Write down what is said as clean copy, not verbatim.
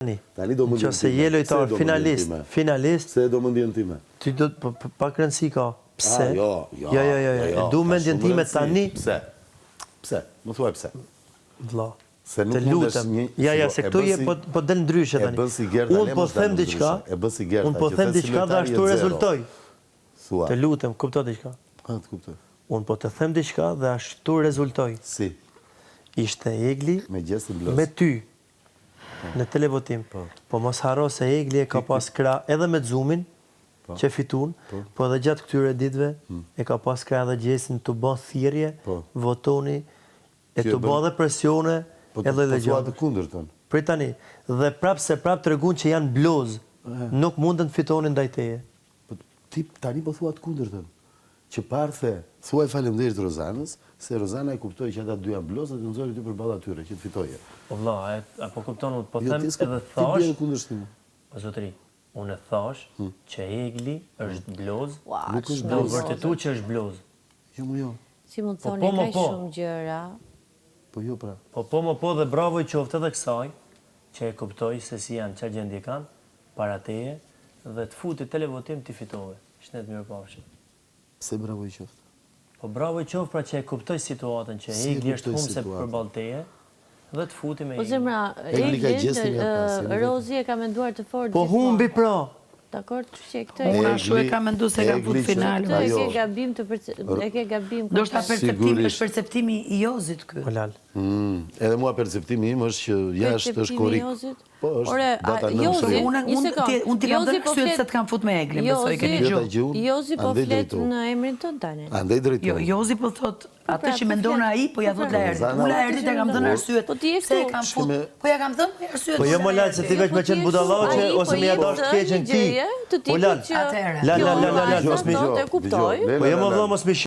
Tani do mundjen time. Nëse je lojtar finalist, se do mundjen time. Ti do pa rëndësi ka. Pse? Jo. Du mendjen time tani. Pse? Më thuaj pse. Vlla. Se nuk të mundesh lutem. një... Ja, se këtu je po del ndryshe tani. Unë po them diçka. Unë po them diçka dhe ashtu rezultoj. Të lutem, kupto diçka. Të kuptoj. Unë po të them diçka dhe ashtu rezultoj. Si? Ishte Egli me ty në televotim. Po mos haro se Egli e ka pas krah edhe me Xumin që fitun, po edhe gjatë këtyre ditëve e ka pas krah edhe Gjesin të bën thirrje, votoni e të bën edhe presione edhe dhe gjatë. Po të kundërtën. Prit tani, dhe prap tregun që janë bloz, nuk mundën të fitonin ndaj teje. Ti tani po thua të kundërtën. Që parë the, thuaj faleminderit Rozanës, se Rozana e kuptoi që ata dy janë blozë dhe të nxori ty përballë atyre që të fitoje. Po vlla, apo kupton, po them edhe thash. Ti bën kundërshtim. Po zotëri, unë thash që Egli është bloz, nuk është bloz. Vërtetu që është bloz. Jo. Si mund të thoni kaq shumë gjëra? Po jo pra. Po dhe bravo i qoftë edhe kësaj që e kuptoi se si janë, çfarë gjendje kanë para teje dhe të futi televotim ti fitove. Shnet mirëpafshim. Pse bravo i qoftë? Po bravo i qoftë pra që e kuptoj situatën që Egli është humse përballë teje dhe të futi me Egli. Po zemra, Egli, Rozi e ka menduar të fortë. Po humbi pra. Dakor, që këtë unë ashtu e ka mendu se ka fut finale. Këtë e ke gabim e ke gabim. Do shta është perceptimi i Jozit ky. Olal. Edhe mua perceptimi im është që jashtë është korrik. Po është data 9. Unë ti kam dhënë kështu se të kam fut me Eglin, besoj keni dëgjuar. Jozi po flet në emrin tënd tani. Andaj drejtoj. Jo, Jozi po thot atë që mendon ai, po ja thot Laerdit. Unë Laerdit e kam dhënë arsyet. Po ti je këtu. Po ja kam dhënë arsyet. Po jo më lart se ti veç me qenë budalloqe ose më ja dash të keqen ti. Të tipit që la, mos më e kuptoj. Po jo më vëlla mos më